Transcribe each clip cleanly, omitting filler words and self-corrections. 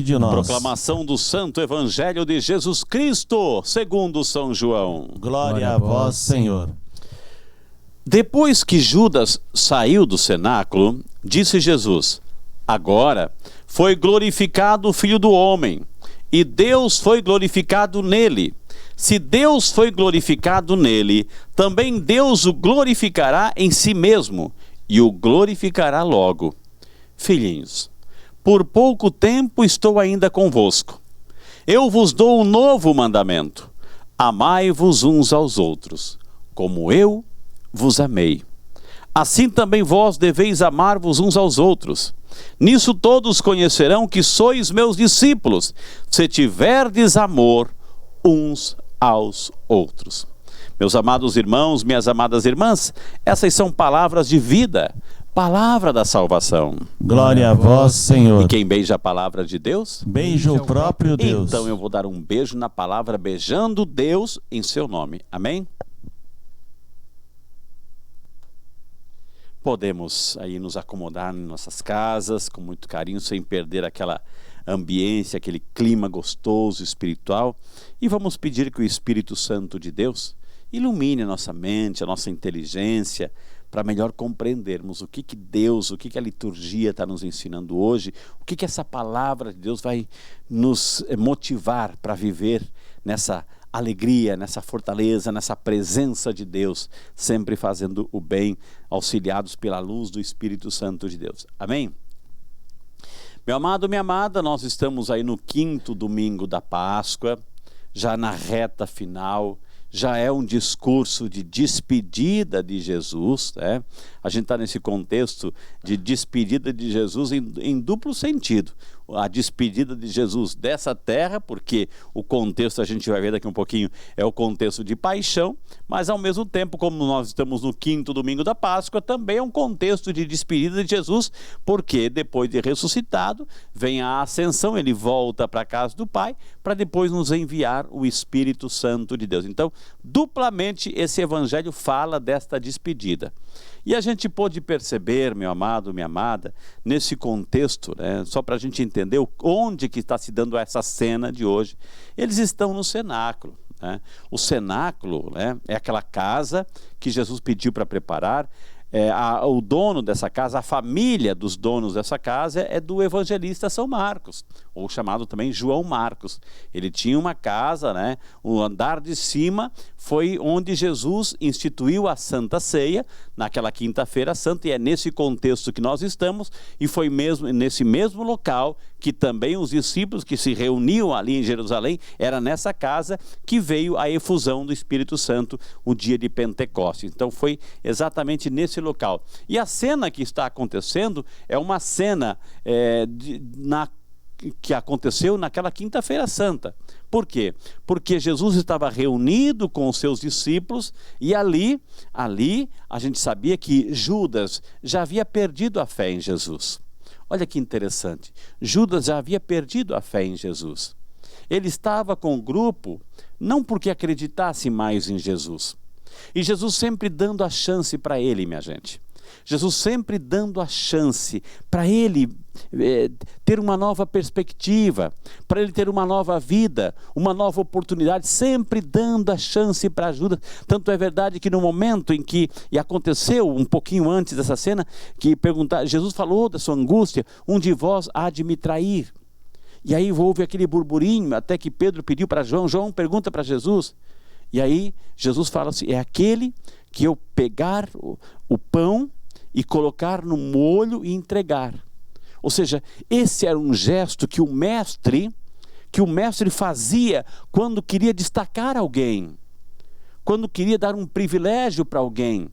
de nós. Proclamação do Santo Evangelho de Jesus Cristo, segundo São João. Glória a vós, Senhor. Depois que Judas saiu do cenáculo, disse Jesus: agora foi glorificado o Filho do Homem, e Deus foi glorificado nele. Se Deus foi glorificado nele, também Deus o glorificará em si mesmo, e o glorificará logo. Filhinhos, por pouco tempo estou ainda convosco. Eu vos dou um novo mandamento: amai-vos uns aos outros, como eu vos amei. Assim também vós deveis amar-vos uns aos outros. Nisso todos conhecerão que sois meus discípulos, se tiverdes amor uns aos outros. Meus amados irmãos, minhas amadas irmãs, essas são palavras de vida, palavra da salvação. Glória a vós, Senhor. E quem beija a palavra de Deus? Beija o próprio Deus. Então eu vou dar um beijo na palavra, beijando Deus em seu nome. Amém? Podemos aí nos acomodar em nossas casas com muito carinho, sem perder aquela ambiência, aquele clima gostoso, espiritual. E vamos pedir que o Espírito Santo de Deus ilumine a nossa mente, a nossa inteligência, para melhor compreendermos o que Deus, o que a liturgia está nos ensinando hoje, o que essa palavra de Deus vai nos motivar para viver nessa alegria, nessa fortaleza, nessa presença de Deus, sempre fazendo o bem, auxiliados pela luz do Espírito Santo de Deus. Amém? Meu amado, minha amada, nós estamos aí no 5º domingo da Páscoa, já na reta final. Já é um discurso de despedida de Jesus, né? A gente está nesse contexto de despedida de Jesus em duplo sentido. A despedida de Jesus dessa terra, porque o contexto, a gente vai ver daqui um pouquinho, é o contexto de paixão, mas ao mesmo tempo, como nós estamos no 5º domingo da Páscoa, também é um contexto de despedida de Jesus, porque depois de ressuscitado, vem a ascensão, ele volta para a casa do Pai, para depois nos enviar o Espírito Santo de Deus. Então, duplamente esse evangelho fala desta despedida. E a gente pôde perceber, meu amado, minha amada, nesse contexto, né, só para a gente entender onde que está se dando essa cena de hoje. Eles estão no cenáculo, né? O cenáculo, né, é aquela casa que Jesus pediu para preparar. O dono dessa casa, a família dos donos dessa casa é do evangelista São Marcos, ou chamado também João Marcos. Ele tinha uma casa, né? O andar de cima foi onde Jesus instituiu a Santa Ceia, naquela quinta-feira santa, e é nesse contexto que nós estamos, e foi mesmo nesse mesmo local que também os discípulos que se reuniam ali em Jerusalém, era nessa casa que veio a efusão do Espírito Santo, o dia de Pentecostes. Então foi exatamente nesse local. E a cena que está acontecendo é uma cena que aconteceu naquela quinta-feira santa. Por quê? Porque Jesus estava reunido com os seus discípulos e ali a gente sabia que Judas já havia perdido a fé em Jesus. Olha que interessante, Judas já havia perdido a fé em Jesus. Ele estava com o grupo não porque acreditasse mais em Jesus. E Jesus sempre dando a chance para ele, minha gente. Jesus sempre dando a chance para ele ter uma nova perspectiva, para ele ter uma nova vida, uma nova oportunidade, sempre dando a chance para Judas. Tanto é verdade que no momento em que, e aconteceu um pouquinho antes dessa cena, que Jesus falou da sua angústia: um de vós há de me trair. E aí houve aquele burburinho, até que Pedro pediu para João pergunta para Jesus, e aí Jesus fala assim: é aquele que eu pegar o pão e colocar no molho e entregar. Ou seja, esse era um gesto que o mestre fazia quando queria destacar alguém, quando queria dar um privilégio para alguém,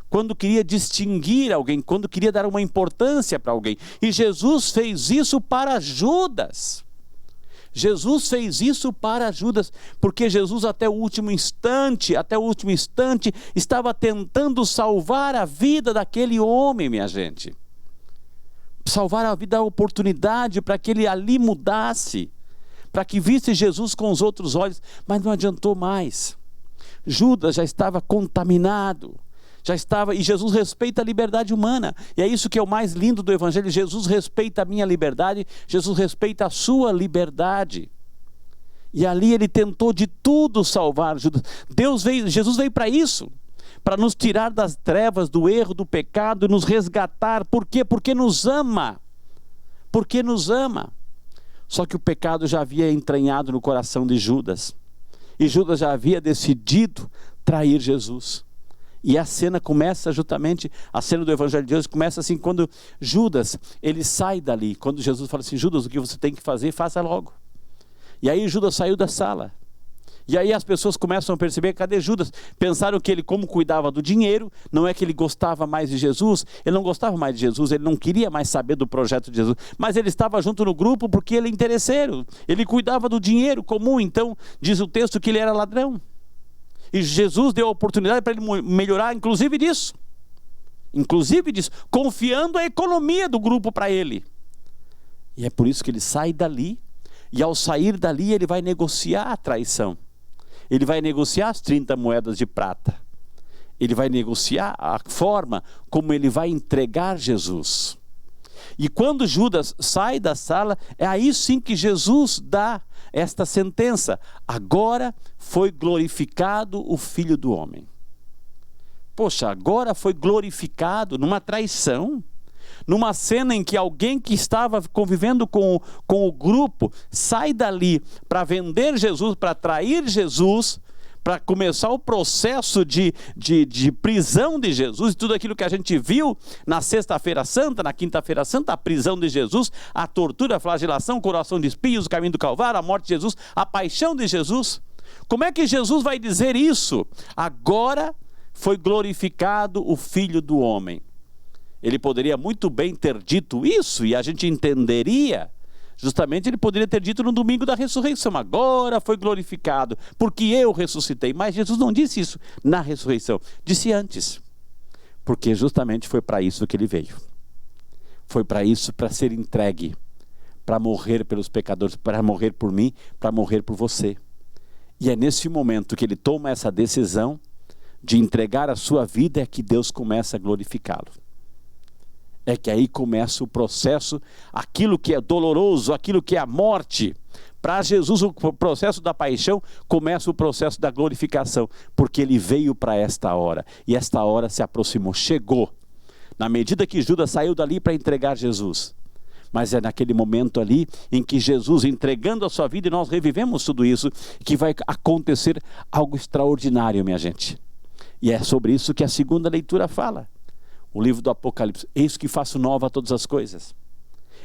quando queria distinguir alguém, quando queria dar uma importância para alguém. E Jesus fez isso para Judas. Jesus fez isso para Judas, porque Jesus até o último instante, estava tentando salvar a vida daquele homem, minha gente. Salvar a vida, a oportunidade para que ele ali mudasse, para que visse Jesus com os outros olhos, mas não adiantou mais. Judas já estava contaminado, Já estava, e Jesus respeita a liberdade humana. E é isso que é o mais lindo do Evangelho. Jesus respeita a minha liberdade, Jesus respeita a sua liberdade. E ali ele tentou de tudo salvar Judas. Jesus veio para isso, para nos tirar das trevas, do erro, do pecado, e nos resgatar. Por quê? Porque nos ama. Porque nos ama. Só que o pecado já havia entranhado no coração de Judas. E Judas já havia decidido trair Jesus. E a cena começa justamente, a cena do Evangelho de Deus começa assim, quando Judas, ele sai dali. Quando Jesus fala assim, Judas, o que você tem que fazer, faça logo. E aí Judas saiu da sala. E aí as pessoas começam a perceber, cadê Judas? Pensaram que ele, como cuidava do dinheiro, não é que ele gostava mais de Jesus, ele não gostava mais de Jesus, ele não queria mais saber do projeto de Jesus, mas ele estava junto no grupo porque ele é interesseiro, ele cuidava do dinheiro comum, então diz o texto que ele era ladrão. E Jesus deu a oportunidade para ele melhorar, inclusive disso, confiando a economia do grupo para ele. E é por isso que ele sai dali, e ao sair dali ele vai negociar a traição. Ele vai negociar as 30 moedas de prata. Ele vai negociar a forma como ele vai entregar Jesus. E quando Judas sai da sala, é aí sim que Jesus dá esta sentença. Agora foi glorificado o Filho do Homem. Poxa, agora foi glorificado numa traição. Numa cena em que alguém que estava convivendo com o grupo sai dali para vender Jesus, para trair Jesus, para começar o processo de prisão de Jesus, e tudo aquilo que a gente viu na sexta-feira santa, na quinta-feira santa, a prisão de Jesus, a tortura, a flagelação, o coração de espinhos, o caminho do Calvário, a morte de Jesus, a paixão de Jesus. Como é que Jesus vai dizer isso? Agora foi glorificado o Filho do Homem. Ele poderia muito bem ter dito isso e a gente entenderia. Justamente ele poderia ter dito no domingo da ressurreição, agora foi glorificado, porque eu ressuscitei. Mas Jesus não disse isso na ressurreição, disse antes. Porque justamente foi para isso que ele veio. Foi para isso, para ser entregue, para morrer pelos pecadores, para morrer por mim, para morrer por você. E é nesse momento que ele toma essa decisão de entregar a sua vida, é que Deus começa a glorificá-lo. É que aí começa o processo, aquilo que é doloroso, aquilo que é a morte. Para Jesus, o processo da paixão, começa o processo da glorificação, porque ele veio para esta hora, e esta hora se aproximou, chegou. Na medida que Judas saiu dali para entregar Jesus. Mas é naquele momento ali, em que Jesus, entregando a sua vida, e nós revivemos tudo isso, que vai acontecer algo extraordinário, minha gente. E é sobre isso que a segunda leitura fala. O livro do Apocalipse, eis que faço nova todas as coisas,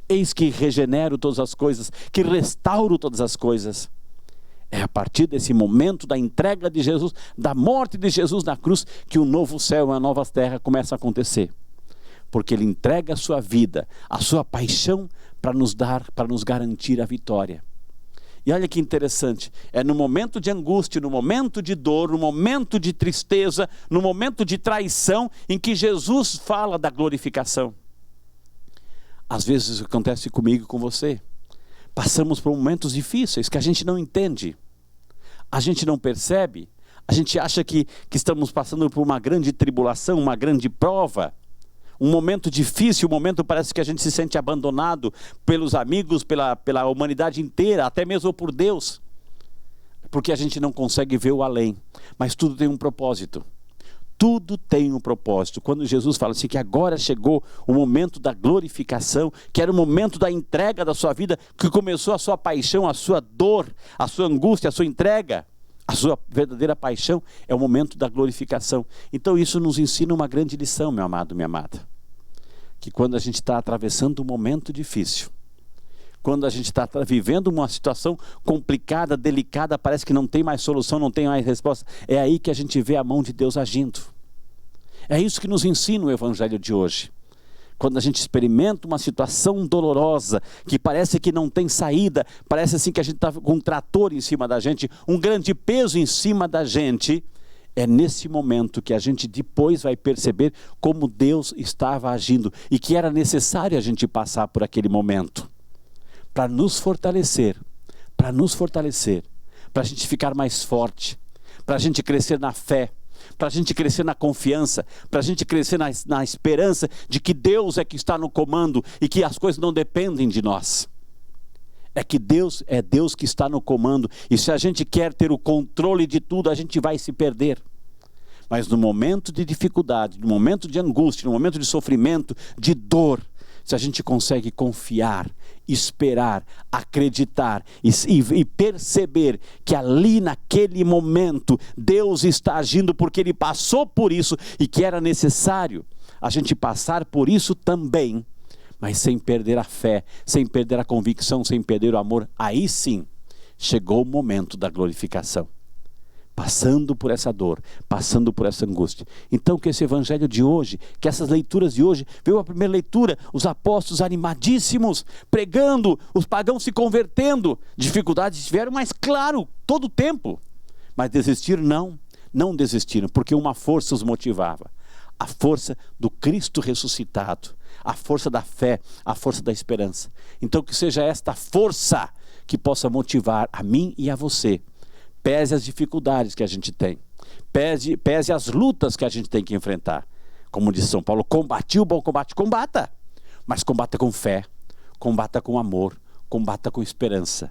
eis que regenero todas as coisas, que restauro todas as coisas. É a partir desse momento da entrega de Jesus, da morte de Jesus na cruz, que o novo céu e a nova terra começam a acontecer. Porque ele entrega a sua vida, a sua paixão, para nos garantir a vitória. E olha que interessante, é no momento de angústia, no momento de dor, no momento de tristeza, no momento de traição, em que Jesus fala da glorificação. Às vezes isso acontece comigo e com você. Passamos por momentos difíceis que a gente não entende, a gente não percebe, a gente acha que estamos passando por uma grande tribulação, uma grande prova. Um momento difícil, um momento parece que a gente se sente abandonado pelos amigos, pela humanidade inteira, até mesmo por Deus. Porque a gente não consegue ver o além. Mas tudo tem um propósito. Tudo tem um propósito. Quando Jesus fala assim que agora chegou o momento da glorificação, que era o momento da entrega da sua vida, que começou a sua paixão, a sua dor, a sua angústia, a sua entrega, a sua verdadeira paixão, é o momento da glorificação. Então isso nos ensina uma grande lição, meu amado, minha amada. Que quando a gente está atravessando um momento difícil, quando a gente está vivendo uma situação complicada, delicada, parece que não tem mais solução, não tem mais resposta, é aí que a gente vê a mão de Deus agindo. É isso que nos ensina o Evangelho de hoje. Quando a gente experimenta uma situação dolorosa, que parece que não tem saída, parece assim que a gente está com um trator em cima da gente, um grande peso em cima da gente, é nesse momento que a gente depois vai perceber como Deus estava agindo e que era necessário a gente passar por aquele momento para nos fortalecer, para a gente ficar mais forte, para a gente crescer na fé, para a gente crescer na confiança, para a gente crescer na esperança de que Deus é que está no comando e que as coisas não dependem de nós. É que Deus é Deus que está no comando, e se a gente quer ter o controle de tudo, a gente vai se perder. Mas no momento de dificuldade, no momento de angústia, no momento de sofrimento, de dor, se a gente consegue confiar, esperar, acreditar e perceber que ali naquele momento Deus está agindo porque Ele passou por isso e que era necessário a gente passar por isso também, mas sem perder a fé, sem perder a convicção, sem perder o amor, aí sim chegou o momento da glorificação. Passando por essa dor, passando por essa angústia. Então que esse evangelho de hoje, que essas leituras de hoje, veio a primeira leitura, os apóstolos animadíssimos, pregando, os pagãos se convertendo, dificuldades tiveram, mas claro, todo o tempo. Mas desistiram? Não desistiram, porque uma força os motivava. A força do Cristo ressuscitado, a força da fé, a força da esperança. Então que seja esta força que possa motivar a mim e a você. Pese as dificuldades que a gente tem, pese as lutas que a gente tem que enfrentar. Como diz São Paulo, combati o bom combate, combata, mas combata com fé, combata com amor, combata com esperança.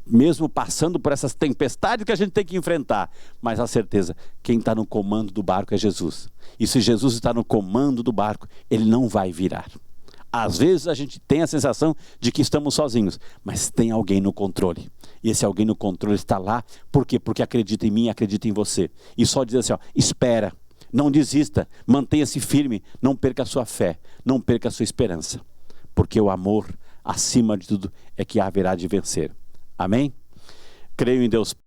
Mesmo passando por essas tempestades que a gente tem que enfrentar, mas a certeza, quem está no comando do barco é Jesus. E se Jesus está no comando do barco, Ele não vai virar. Às vezes a gente tem a sensação de que estamos sozinhos, mas tem alguém no controle. E esse alguém no controle está lá, por quê? Porque acredita em mim, acredita em você. E só diz assim, ó, espera, não desista, mantenha-se firme, não perca a sua fé, não perca a sua esperança. Porque o amor, acima de tudo, é que haverá de vencer. Amém? Creio em Deus.